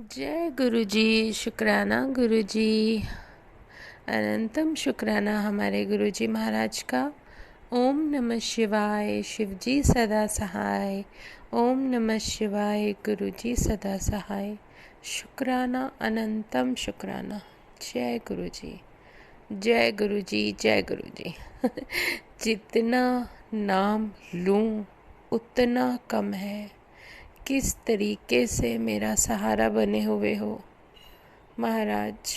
जय गुरु जी। शुक्राना गुरु जी। अनंतम शुक्राना हमारे गुरु जी महाराज का। ओम नमः शिवाय। शिव जी सदा सहाय। ओम नमः शिवाय। गुरु जी सदा सहाय। शुक्राना अनंतम शुक्राना। जय गुरु जी। जय गुरु जी। जय गुरु जी। जितना नाम लूं उतना कम है। किस तरीके से मेरा सहारा बने हुए हो महाराज।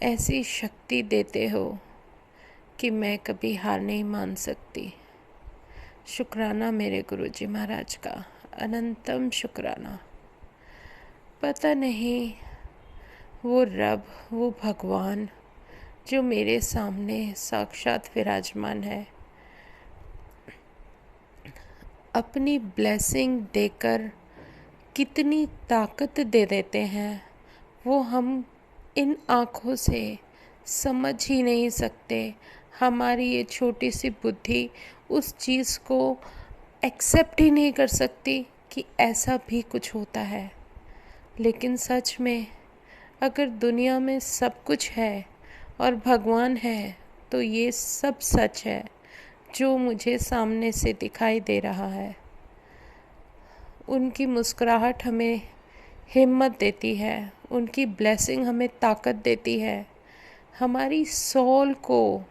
ऐसी शक्ति देते हो कि मैं कभी हार नहीं मान सकती। शुक्राना मेरे गुरुजी महाराज का। अनंतम शुक्राना। पता नहीं वो रब, वो भगवान जो मेरे सामने साक्षात विराजमान है, अपनी ब्लेसिंग देकर कितनी ताकत दे देते हैं, वो हम इन आँखों से समझ ही नहीं सकते। हमारी ये छोटी सी बुद्धि उस चीज़ को एक्सेप्ट ही नहीं कर सकती कि ऐसा भी कुछ होता है। लेकिन सच में अगर दुनिया में सब कुछ है और भगवान है तो ये सब सच है जो मुझे सामने से दिखाई दे रहा है। उनकी मुस्कुराहट हमें हिम्मत देती है, उनकी ब्लेसिंग हमें ताकत देती है, हमारी सोल को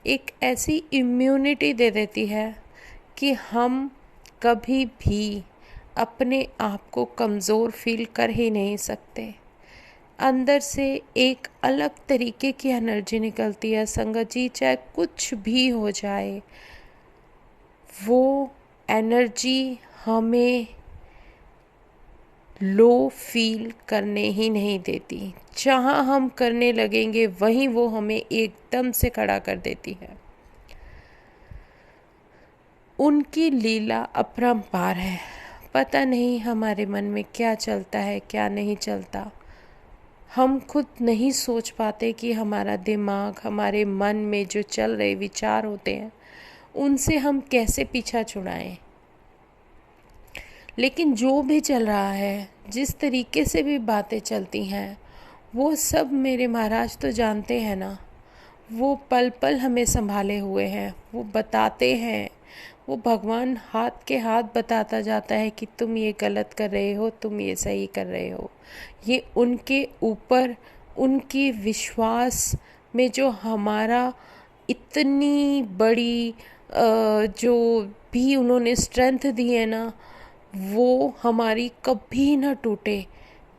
एक ऐसी इम्यूनिटी दे देती है कि हम कभी भी अपने आप को कमज़ोर फील कर ही नहीं सकते। अंदर से एक अलग तरीके की एनर्जी निकलती है संगत जी। चाहे कुछ भी हो जाए, वो एनर्जी हमें लो फील करने ही नहीं देती। जहाँ हम करने लगेंगे वहीं वो हमें एकदम से खड़ा कर देती है। उनकी लीला अपरंपार है। पता नहीं हमारे मन में क्या चलता है, क्या नहीं चलता। हम खुद नहीं सोच पाते कि हमारा दिमाग, हमारे मन में जो चल रहे विचार होते हैं, उनसे हम कैसे पीछा छुड़ाएं। लेकिन जो भी चल रहा है, जिस तरीके से भी बातें चलती हैं, वो सब मेरे महाराज तो जानते हैं ना। वो पल पल हमें संभाले हुए हैं, वो बताते हैं। वो भगवान हाथ के हाथ बताता जाता है कि तुम ये गलत कर रहे हो, तुम ये सही कर रहे हो। ये उनके ऊपर, उनकी विश्वास में जो हमारा इतनी बड़ी जो भी उन्होंने स्ट्रेंथ दी है ना, वो हमारी कभी ना टूटे।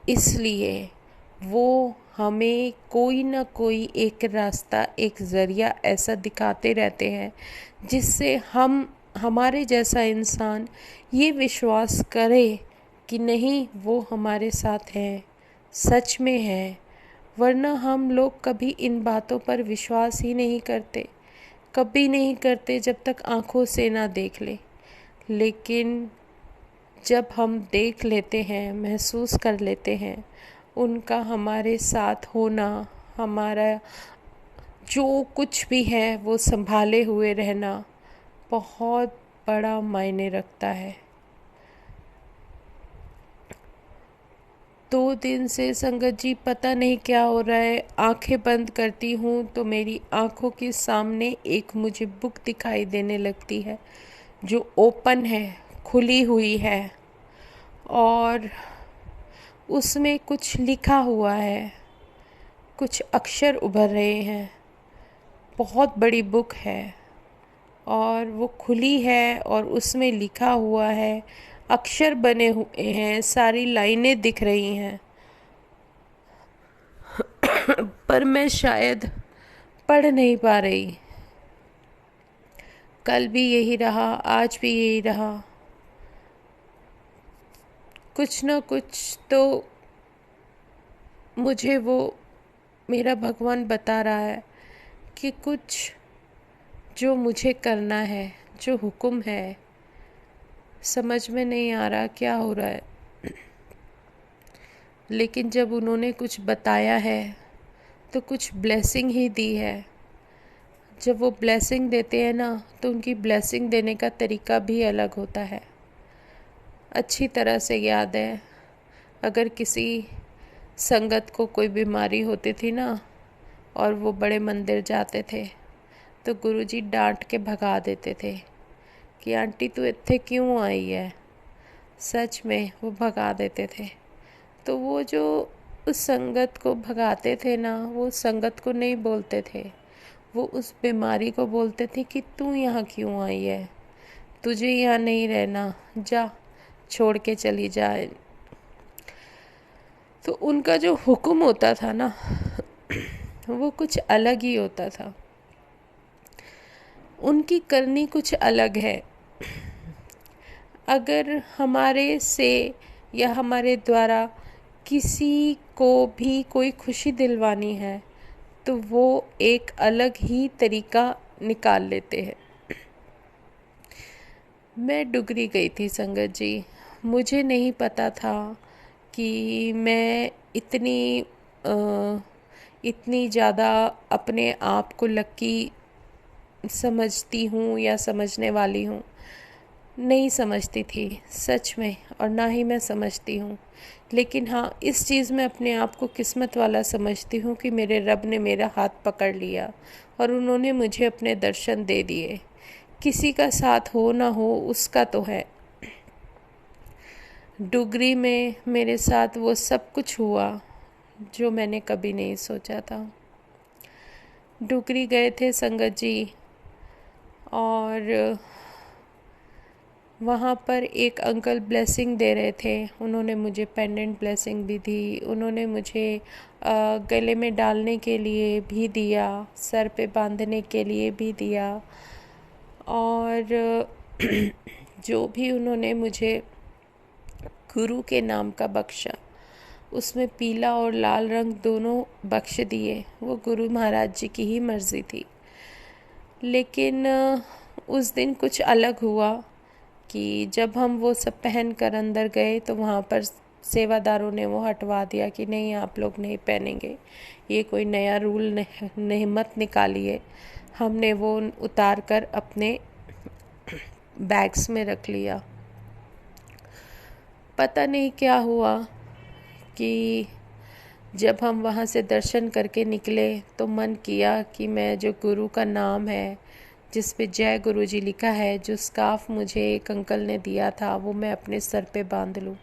इसलिए वो हमें कोई ना कोई एक रास्ता, एक ज़रिया ऐसा दिखाते रहते हैं जिससे हम, हमारे जैसा इंसान ये विश्वास करे कि नहीं, वो हमारे साथ है, सच में है। वरना हम लोग कभी इन बातों पर विश्वास ही नहीं करते, कभी नहीं करते जब तक आँखों से ना देख ले। लेकिन जब हम देख लेते हैं, महसूस कर लेते हैं उनका हमारे साथ होना, हमारा जो कुछ भी है वो संभाले हुए रहना, बहुत बड़ा मायने रखता है। 2 दिन से संगत जी पता नहीं क्या हो रहा है, आंखें बंद करती हूँ तो मेरी आंखों के सामने एक मुझे बुक दिखाई देने लगती है जो ओपन है, खुली हुई है, और उसमें कुछ लिखा हुआ है, कुछ अक्षर उभर रहे हैं। बहुत बड़ी बुक है और वो खुली है और उसमें लिखा हुआ है, अक्षर बने हुए हैं, सारी लाइनें दिख रही हैं। पर मैं शायद पढ़ नहीं पा रही। कल भी यही रहा, आज भी यही रहा। कुछ ना कुछ तो मुझे वो मेरा भगवान बता रहा है कि कुछ जो मुझे करना है, जो हुक्म है, समझ में नहीं आ रहा क्या हो रहा है। लेकिन जब उन्होंने कुछ बताया है तो कुछ ब्लेसिंग ही दी है। जब वो ब्लेसिंग देते हैं ना, तो उनकी ब्लेसिंग देने का तरीका भी अलग होता है। अच्छी तरह से याद है, अगर किसी संगत को कोई बीमारी होती थी ना और वो बड़े मंदिर जाते थे तो गुरुजी डांट के भगा देते थे कि आंटी तू इत्थे क्यों आई है। सच में वो भगा देते थे। तो वो जो उस संगत को भगाते थे ना, वो संगत को नहीं बोलते थे, वो उस बीमारी को बोलते थे कि तू यहाँ क्यों आई है, तुझे यहाँ नहीं रहना, जा छोड़ के चली जाए। तो उनका जो हुक्म होता था ना वो कुछ अलग ही होता था, उनकी करनी कुछ अलग है। अगर हमारे से या हमारे द्वारा किसी को भी कोई खुशी दिलवानी है तो वो एक अलग ही तरीका निकाल लेते हैं। मैं डुगरी गई थी संगत जी, मुझे नहीं पता था कि मैं इतनी ज़्यादा अपने आप को लकी समझती हूँ या समझने वाली हूँ। नहीं समझती थी सच में, और ना ही मैं समझती हूँ। लेकिन हाँ, इस चीज़ में अपने आप को किस्मत वाला समझती हूँ कि मेरे रब ने मेरा हाथ पकड़ लिया और उन्होंने मुझे अपने दर्शन दे दिए। किसी का साथ हो ना हो उसका तो है। डुगरी में मेरे साथ वो सब कुछ हुआ जो मैंने कभी नहीं सोचा था। डुगरी गए थे संगत जी और वहाँ पर एक अंकल ब्लेसिंग दे रहे थे। उन्होंने मुझे पेंडेंट ब्लेसिंग भी दी, उन्होंने मुझे गले में डालने के लिए भी दिया, सर पे बांधने के लिए भी दिया, और जो भी उन्होंने मुझे गुरु के नाम का बख्शा उसमें पीला और लाल रंग दोनों बख्श दिए। वो गुरु महाराज जी की ही मर्ज़ी थी। लेकिन उस दिन कुछ अलग हुआ कि जब हम वो सब पहन कर अंदर गए तो वहाँ पर सेवादारों ने वो हटवा दिया कि नहीं, आप लोग नहीं पहनेंगे, ये कोई नया रूल नहीं मत निकालिए। हमने वो उतार कर अपने बैग्स में रख लिया। पता नहीं क्या हुआ कि जब हम वहाँ से दर्शन करके निकले तो मन किया कि मैं जो गुरु का नाम है जिस पे जय गुरु जी लिखा है, जो स्कार्फ मुझे एक अंकल ने दिया था, वो मैं अपने सर पे बांध लूँ।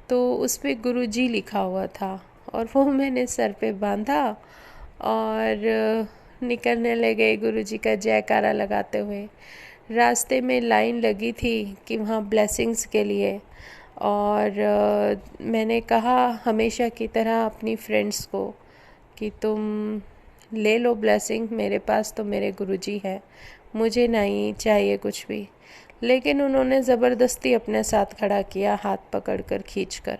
तो उस पे गुरु जी लिखा हुआ था और वो मैंने सर पे बांधा और निकलने लगे गुरु जी का जयकारा लगाते हुए। रास्ते में लाइन लगी थी कि वहाँ ब्लेसिंग्स के लिए, और मैंने कहा हमेशा की तरह अपनी फ्रेंड्स को कि तुम ले लो ब्लेसिंग, मेरे पास तो मेरे गुरुजी है, मुझे नहीं चाहिए कुछ भी। लेकिन उन्होंने ज़बरदस्ती अपने साथ खड़ा किया, हाथ पकड़कर खींचकर।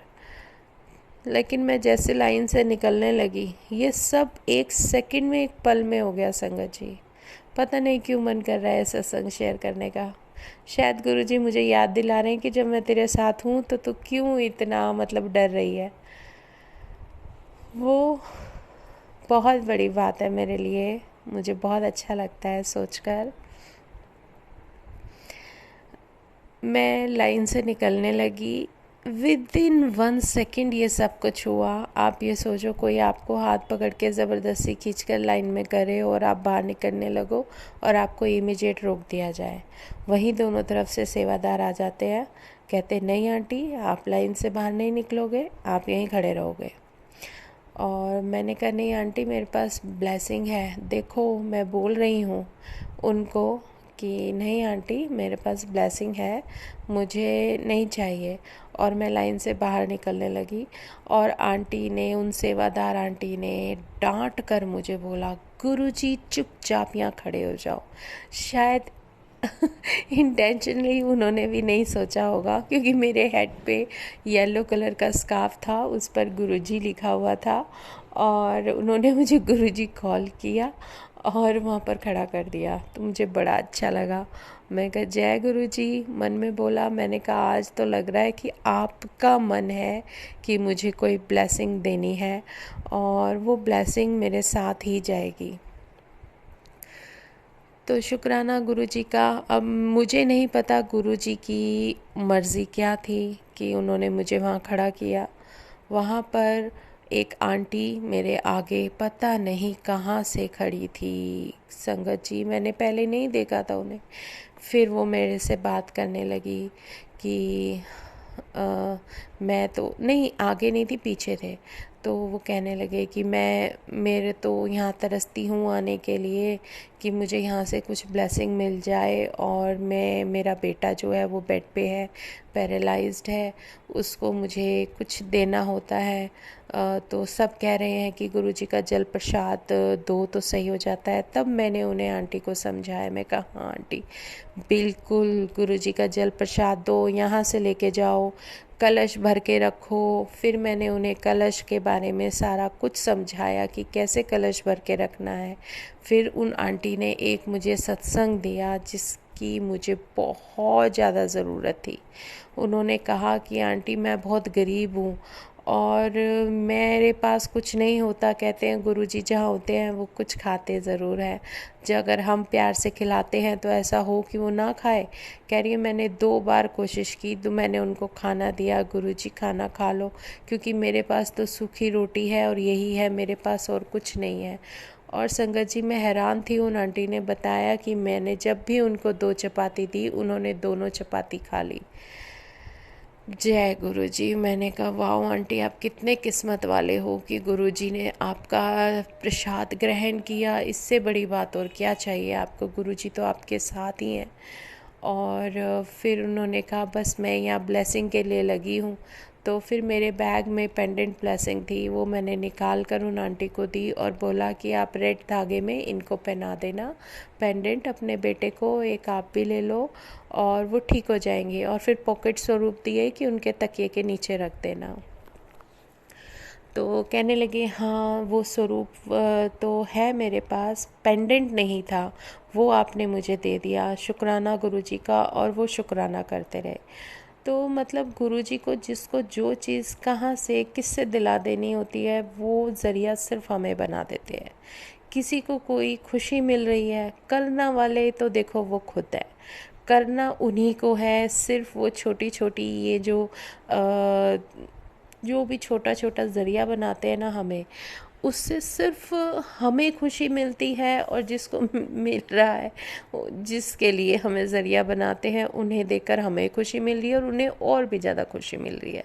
लेकिन मैं जैसे लाइन से निकलने लगी, ये सब एक सेकंड में, एक पल में हो गया संगत जी। पता नहीं क्यों मन कर रहा है सत्संग शेयर करने का। शायद गुरुजी मुझे याद दिला रहे हैं कि जब मैं तेरे साथ हूँ तो तू क्यों इतना डर रही है। वो बहुत बड़ी बात है मेरे लिए, मुझे बहुत अच्छा लगता है सोचकर। मैं लाइन से निकलने लगी, विद इन 1 सेकेंड ये सब कुछ हुआ। आप ये सोचो कोई आपको हाथ पकड़ के ज़बरदस्ती खींचकर लाइन में करे और आप बाहर निकलने लगो और आपको इमीडिएट रोक दिया जाए। वहीं दोनों तरफ से सेवादार आ जाते हैं, कहते नहीं आंटी आप लाइन से बाहर नहीं निकलोगे, आप यहीं खड़े रहोगे। और मैंने कहा नहीं आंटी मेरे पास ब्लेसिंग है, देखो मैं बोल रही हूँ उनको कि नहीं आंटी मेरे पास ब्लेसिंग है, मुझे नहीं चाहिए। और मैं लाइन से बाहर निकलने लगी और आंटी ने, उन सेवादार आंटी ने डांट कर मुझे बोला गुरुजी चुपचाप यहाँ खड़े हो जाओ। शायद इंटेंशनली उन्होंने भी नहीं सोचा होगा, क्योंकि मेरे हेड पे येलो कलर का स्कार्फ था, उस पर गुरुजी लिखा हुआ था, और उन्होंने मुझे गुरुजी कॉल किया और वहाँ पर खड़ा कर दिया। तो मुझे बड़ा अच्छा लगा। मैं कहा जय गुरुजी, मन में बोला। मैंने कहा आज तो लग रहा है कि आपका मन है कि मुझे कोई ब्लेसिंग देनी है और वो ब्लेसिंग मेरे साथ ही जाएगी। तो शुक्राना गुरुजी का। अब मुझे नहीं पता गुरुजी की मर्ज़ी क्या थी कि उन्होंने मुझे वहाँ खड़ा किया, वहाँ पर एक आंटी मेरे आगे पता नहीं कहाँ से खड़ी थी संगत जी, मैंने पहले नहीं देखा था उन्हें। फिर वो मेरे से बात करने लगी कि मैं तो नहीं, आगे नहीं थी, पीछे थे। तो वो कहने लगे कि मेरे तो यहाँ तरसती हूँ आने के लिए कि मुझे यहाँ से कुछ ब्लेसिंग मिल जाए, और मेरा बेटा जो है वो बेड पे है, पैरालाइज्ड है, उसको मुझे कुछ देना होता है। तो सब कह रहे हैं कि गुरुजी का जल प्रसाद दो तो सही हो जाता है। तब मैंने उन्हें आंटी को समझाया, मैं कहा हाँ आंटी, बिल्कुल गुरुजी का जल प्रसाद दो, यहाँ से लेके जाओ, कलश भर के रखो। फिर मैंने उन्हें कलश के बारे में सारा कुछ समझाया कि कैसे कलश भर के रखना है। फिर उन आंटी ने एक मुझे सत्संग दिया जिसकी मुझे बहुत ज़्यादा ज़रूरत थी। उन्होंने कहा कि आंटी मैं बहुत गरीब हूँ और मेरे पास कुछ नहीं होता, कहते हैं गुरुजी जहाँ होते हैं वो कुछ खाते ज़रूर हैं, जो अगर हम प्यार से खिलाते हैं तो ऐसा हो कि वो ना खाए। कह रही है मैंने 2 बार कोशिश की, तो मैंने उनको खाना दिया, गुरुजी खाना खा लो, क्योंकि मेरे पास तो सूखी रोटी है और यही है मेरे पास, और कुछ नहीं है। और संगत जी मैं हैरान थी, उन आंटी ने बताया कि मैंने जब भी उनको 2 चपाती दी उन्होंने दोनों चपाती खा ली। जय गुरुजी। मैंने कहा वाह आंटी, आप कितने किस्मत वाले हो कि गुरुजी ने आपका प्रसाद ग्रहण किया, इससे बड़ी बात और क्या चाहिए आपको, गुरुजी तो आपके साथ ही हैं। और फिर उन्होंने कहा बस मैं यहाँ ब्लेसिंग के लिए लगी हूँ। तो फिर मेरे बैग में पेंडेंट ब्लेसिंग थी, वो मैंने निकाल कर उन आंटी को दी और बोला कि आप रेड धागे में इनको पहना देना पेंडेंट, अपने बेटे को एक आप भी ले लो और वो ठीक हो जाएंगे। और फिर पॉकेट स्वरूप दिए कि उनके तकिए के नीचे रख देना। तो कहने लगे हाँ वो स्वरूप तो है मेरे पास, पेंडेंट नहीं था, वो आपने मुझे दे दिया, शुक्राना गुरुजी का। और वो शुक्राना करते रहे। तो मतलब गुरुजी को जिसको जो चीज़ कहाँ से किससे दिला देनी होती है वो ज़रिया सिर्फ हमें बना देते हैं। किसी को कोई खुशी मिल रही है, करना वाले तो देखो वो खुद है, करना उन्हीं को है। सिर्फ वो छोटी छोटी ये जो भी छोटा छोटा ज़रिया बनाते हैं ना हमें, उससे सिर्फ हमें खुशी मिलती है, और जिसको मिल रहा है, जिसके लिए हमें ज़रिया बनाते हैं, उन्हें देखकर हमें खुशी मिल रही है और उन्हें और भी ज़्यादा खुशी मिल रही है।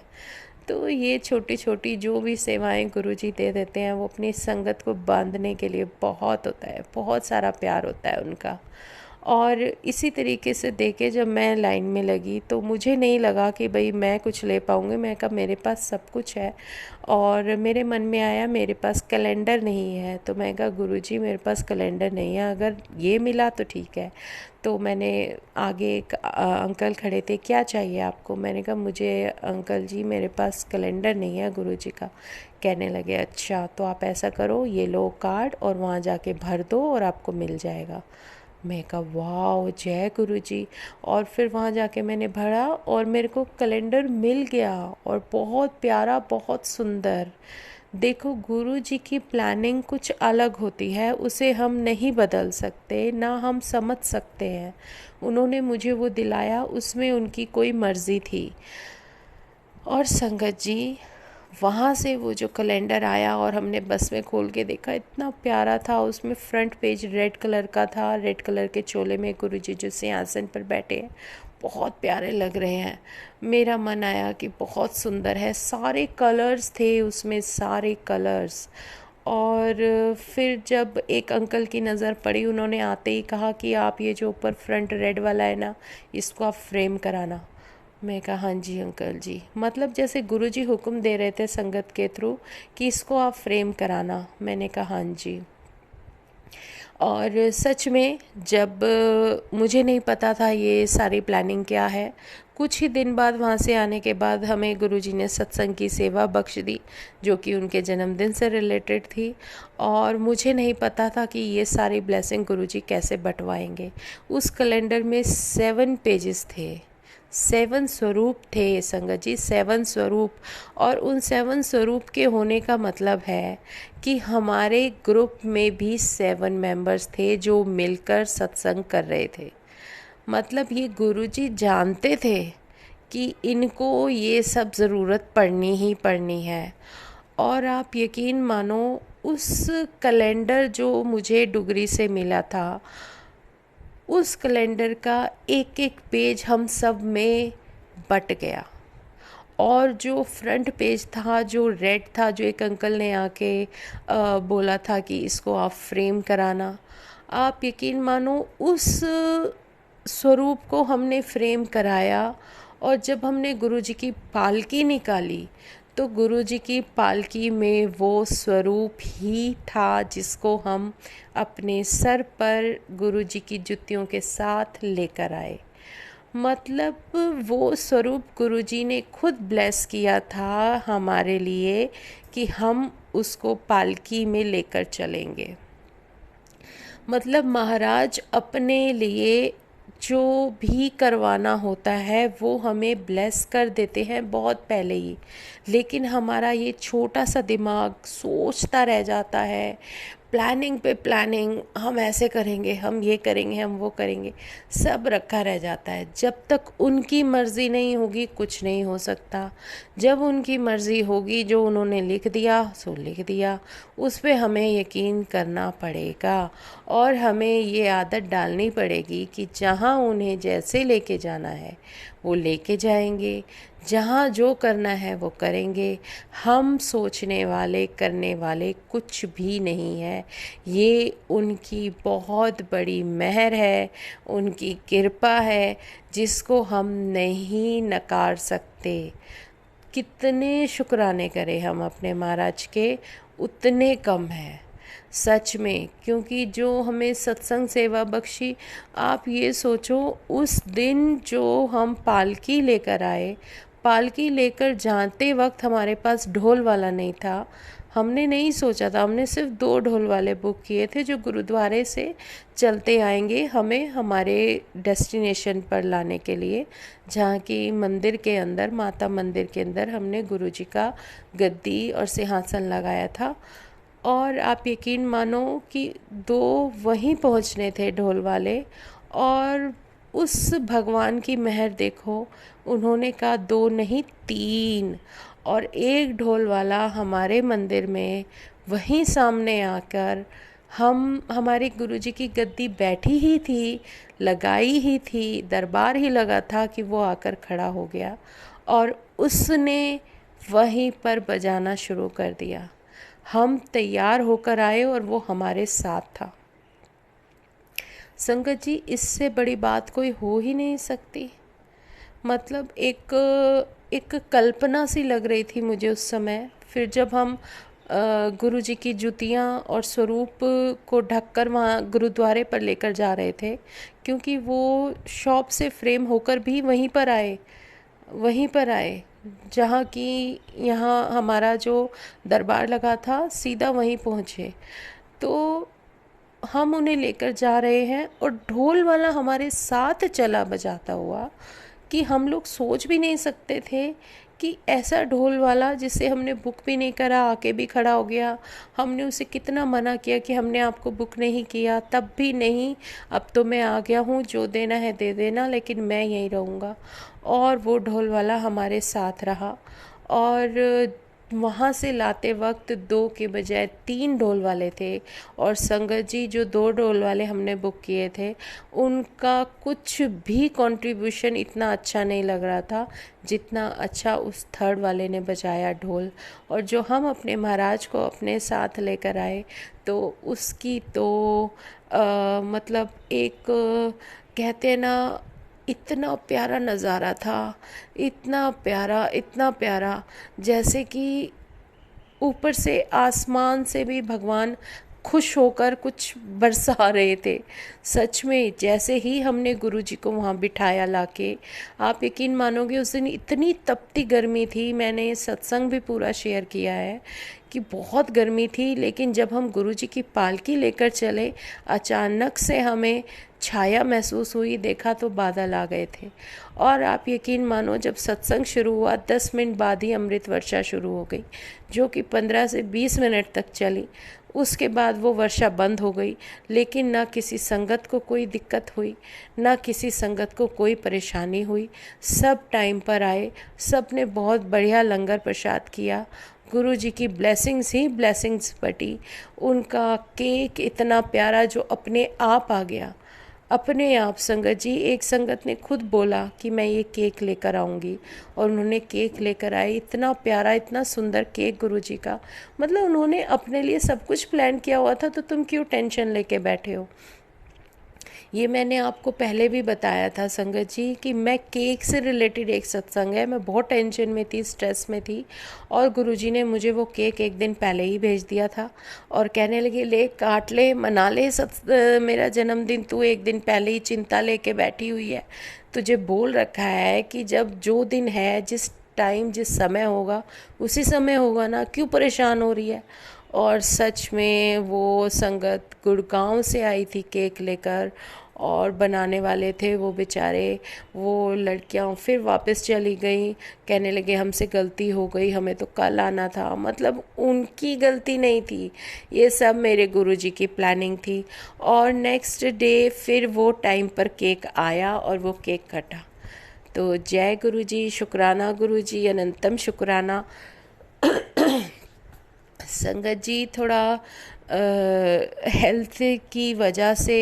तो ये छोटी छोटी जो भी सेवाएं गुरुजी दे देते हैं वो अपनी संगत को बांधने के लिए बहुत होता है, बहुत सारा प्यार होता है उनका। और इसी तरीके से देखे जब मैं लाइन में लगी तो मुझे नहीं लगा कि भाई मैं कुछ ले पाऊँगी। मैं कहा मेरे पास सब कुछ है। और मेरे मन में आया मेरे पास कैलेंडर नहीं है, तो मैं कहा गुरुजी मेरे पास कैलेंडर नहीं है, अगर ये मिला तो ठीक है। तो मैंने आगे एक अंकल खड़े थे, क्या चाहिए आपको? मैंने कहा मुझे अंकल जी मेरे पास कैलेंडर नहीं है गुरुजी का। कहने लगे अच्छा तो आप ऐसा करो, ये लो कार्ड और वहाँ जाके भर दो और आपको मिल जाएगा। मैं कहा वाह जय गुरुजी। और फिर वहाँ जाके मैंने भरा और मेरे को कैलेंडर मिल गया, और बहुत प्यारा, बहुत सुंदर। देखो गुरुजी की प्लानिंग कुछ अलग होती है, उसे हम नहीं बदल सकते, ना हम समझ सकते हैं। उन्होंने मुझे वो दिलाया, उसमें उनकी कोई मर्जी थी। और संगत जी वहाँ से वो जो कैलेंडर आया और हमने बस में खोल के देखा, इतना प्यारा था। उसमें फ्रंट पेज रेड कलर का था, रेड कलर के चोले में गुरुजी जो सिंहासन पर बैठे हैं, बहुत प्यारे लग रहे हैं। मेरा मन आया कि बहुत सुंदर है, सारे कलर्स थे उसमें, सारे कलर्स। और फिर जब एक अंकल की नज़र पड़ी, उन्होंने आते ही कहा कि आप ये जो ऊपर फ्रंट रेड वाला है ना, इसको आप फ्रेम कराना। मैं कहा हाँ जी अंकल जी, मतलब जैसे गुरुजी हुक्म दे रहे थे संगत के थ्रू कि इसको आप फ्रेम कराना। मैंने कहा हाँ जी। और सच में जब मुझे नहीं पता था ये सारी प्लानिंग क्या है, कुछ ही दिन बाद वहाँ से आने के बाद हमें गुरुजी ने सत्संग की सेवा बख्श दी, जो कि उनके जन्मदिन से रिलेटेड थी। और मुझे नहीं पता था कि ये सारी ब्लेसिंग गुरुजी कैसे बंटवाएंगे। उस कैलेंडर में 7 पेजेस थे, 7 स्वरूप थे संगत जी, 7 स्वरूप। और उन 7 स्वरूप के होने का मतलब है कि हमारे ग्रुप में भी 7 मेंबर्स थे जो मिलकर सत्संग कर रहे थे। मतलब ये गुरुजी जानते थे कि इनको ये सब ज़रूरत पड़नी ही पड़नी है। और आप यकीन मानो, उस कैलेंडर जो मुझे डुगरी से मिला था, उस कैलेंडर का एक एक पेज हम सब में बट गया। और जो फ्रंट पेज था, जो रेड था, जो एक अंकल ने आके बोला था कि इसको आप फ्रेम कराना, आप यकीन मानो उस स्वरूप को हमने फ्रेम कराया। और जब हमने गुरुजी की पालकी निकाली तो गुरुजी की पालकी में वो स्वरूप ही था जिसको हम अपने सर पर गुरुजी की जुतियों के साथ लेकर आए। मतलब वो स्वरूप गुरुजी ने खुद ब्लेस किया था हमारे लिए कि हम उसको पालकी में लेकर चलेंगे। मतलब महाराज अपने लिए जो भी करवाना होता है वो हमें ब्लेस कर देते हैं बहुत पहले ही, लेकिन हमारा ये छोटा सा दिमाग सोचता रह जाता है, प्लानिंग पे प्लानिंग, हम ऐसे करेंगे, हम ये करेंगे, हम वो करेंगे, सब रखा रह जाता है। जब तक उनकी मर्ज़ी नहीं होगी कुछ नहीं हो सकता। जब उनकी मर्ज़ी होगी, जो उन्होंने लिख दिया सो लिख दिया, उस पे हमें यकीन करना पड़ेगा। और हमें ये आदत डालनी पड़ेगी कि जहाँ उन्हें जैसे लेके जाना है वो लेके जाएंगे, जहाँ जो करना है वो करेंगे। हम सोचने वाले करने वाले कुछ भी नहीं है। ये उनकी बहुत बड़ी मेहर है, उनकी कृपा है, जिसको हम नहीं नकार सकते। कितने शुक्राने करें हम अपने महाराज के, उतने कम है सच में। क्योंकि जो हमें सत्संग सेवा बख्शी, आप ये सोचो, उस दिन जो हम पालकी लेकर आए, पालकी लेकर जाते वक्त हमारे पास ढोल वाला नहीं था। हमने नहीं सोचा था, हमने सिर्फ 2 ढोल वाले बुक किए थे जो गुरुद्वारे से चलते आएंगे हमें हमारे डेस्टिनेशन पर लाने के लिए, जहाँ की मंदिर के अंदर, माता मंदिर के अंदर हमने गुरुजी का गद्दी और सिंहासन लगाया था। और आप यकीन मानो कि 2 वहीं पहुंचने थे ढोल वाले, और उस भगवान की मेहर देखो, उन्होंने कहा 2 नहीं 3, और एक ढोल वाला हमारे मंदिर में वहीं सामने आकर, हम हमारे गुरुजी की गद्दी बैठी ही थी, लगाई ही थी, दरबार ही लगा था कि वो आकर खड़ा हो गया और उसने वहीं पर बजाना शुरू कर दिया। हम तैयार होकर आए और वो हमारे साथ था। संगत जी, इससे बड़ी बात कोई हो ही नहीं सकती। मतलब एक कल्पना सी लग रही थी मुझे उस समय। फिर जब हम गुरु जी की जुतियाँ और स्वरूप को ढककर वहाँ गुरुद्वारे पर लेकर जा रहे थे, क्योंकि वो शॉप से फ्रेम होकर भी वहीं पर आए जहाँ की यहाँ हमारा जो दरबार लगा था, सीधा वहीं पहुँचे। तो हम उन्हें लेकर जा रहे हैं और ढोल वाला हमारे साथ चला बजाता हुआ कि हम लोग सोच भी नहीं सकते थे कि ऐसा ढोल वाला, जिसे हमने बुक भी नहीं करा, आके भी खड़ा हो गया। हमने उसे कितना मना किया कि हमने आपको बुक नहीं किया, तब भी नहीं, अब तो मैं आ गया हूँ, जो देना है दे देना, लेकिन मैं यहीं रहूँगा। और वो ढोल वाला हमारे साथ रहा। और वहाँ से लाते वक्त 2 के बजाय 3 ढोल वाले थे। और संगत जी, जो 2 ढोल वाले हमने बुक किए थे, उनका कुछ भी कंट्रीब्यूशन इतना अच्छा नहीं लग रहा था जितना अच्छा उस 3rd वाले ने बजाया ढोल। और जो हम अपने महाराज को अपने साथ लेकर आए, तो उसकी तो मतलब एक कहते हैं ना, इतना प्यारा नज़ारा था, इतना प्यारा, जैसे कि ऊपर से आसमान से भी भगवान खुश होकर कुछ बरसा रहे थे। सच में, जैसे ही हमने गुरुजी को वहाँ बिठाया लाके, आप यकीन मानोगे, उस दिन इतनी तपती गर्मी थी। मैंने ये सत्संग भी पूरा शेयर किया है कि बहुत गर्मी थी, लेकिन जब हम गुरुजी की पालकी लेकर चले, अचानक से हमें छाया महसूस हुई, देखा तो बादल आ गए थे। और आप यकीन मानो, जब सत्संग शुरू हुआ 10 मिनट बाद ही अमृत वर्षा शुरू हो गई, जो कि 15 से 20 मिनट तक चली। उसके बाद वो वर्षा बंद हो गई, लेकिन ना किसी संगत को कोई दिक्कत हुई, ना किसी संगत को कोई परेशानी हुई। सब टाइम पर आए, सब ने बहुत बढ़िया लंगर प्रसाद किया। गुरु जी की ब्लेसिंग्स ही ब्लेसिंग्स बटी। उनका केक इतना प्यारा जो अपने आप आ गया, अपने आप। संगत जी, एक संगत ने खुद बोला कि मैं ये केक लेकर आऊँगी, और उन्होंने केक लेकर आए। इतना प्यारा, इतना सुंदर केक गुरु जी का। मतलब उन्होंने अपने लिए सब कुछ प्लान किया हुआ था, तो तुम क्यों टेंशन लेके बैठे हो। ये मैंने आपको पहले भी बताया था संगत जी कि मैं केक से रिलेटेड एक सत्संग है, मैं बहुत टेंशन में थी, स्ट्रेस में थी, और गुरुजी ने मुझे वो केक एक दिन पहले ही भेज दिया था और कहने लगे, ले काट ले, मना ले मेरा जन्मदिन, तू एक दिन पहले ही चिंता लेके बैठी हुई है। तुझे बोल रखा है कि जब जो दिन है, जिस टाइम जिस समय होगा उसी समय होगा ना, क्यों परेशान हो रही है। और सच में वो संगत गुड़गांव से आई थी केक लेकर, और बनाने वाले थे वो बेचारे, वो लड़कियां फिर वापस चली गई, कहने लगे हमसे गलती हो गई, हमें तो कल आना था। मतलब उनकी गलती नहीं थी, ये सब मेरे गुरुजी की प्लानिंग थी। और नेक्स्ट डे फिर वो टाइम पर केक आया और वो केक कटा। तो जय गुरुजी, शुक्राना गुरुजी, अनंतम शुक्राना। संगत जी, थोड़ा हेल्थ की वजह से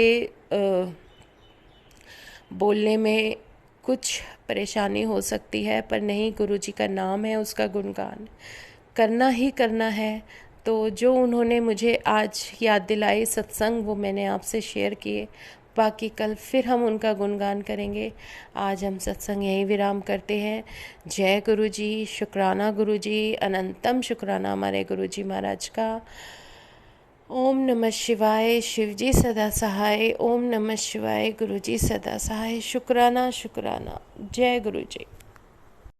बोलने में कुछ परेशानी हो सकती है, पर नहीं, गुरुजी का नाम है, उसका गुणगान करना ही करना है। तो जो उन्होंने मुझे आज याद दिलाई सत्संग, वो मैंने आपसे शेयर किए। बाकी कल फिर हम उनका गुणगान करेंगे। आज हम सत्संग यहीं विराम करते हैं। जय गुरुजी, शुक्राना गुरुजी, अनंतम शुक्राना हमारे गुरुजी महाराज का। ओम नमः शिवाय, शिवजी सदा सहाय। ओम नमः शिवाय, गुरुजी सदा सहाय। शुक्राना शुक्राना। जय गुरुजी।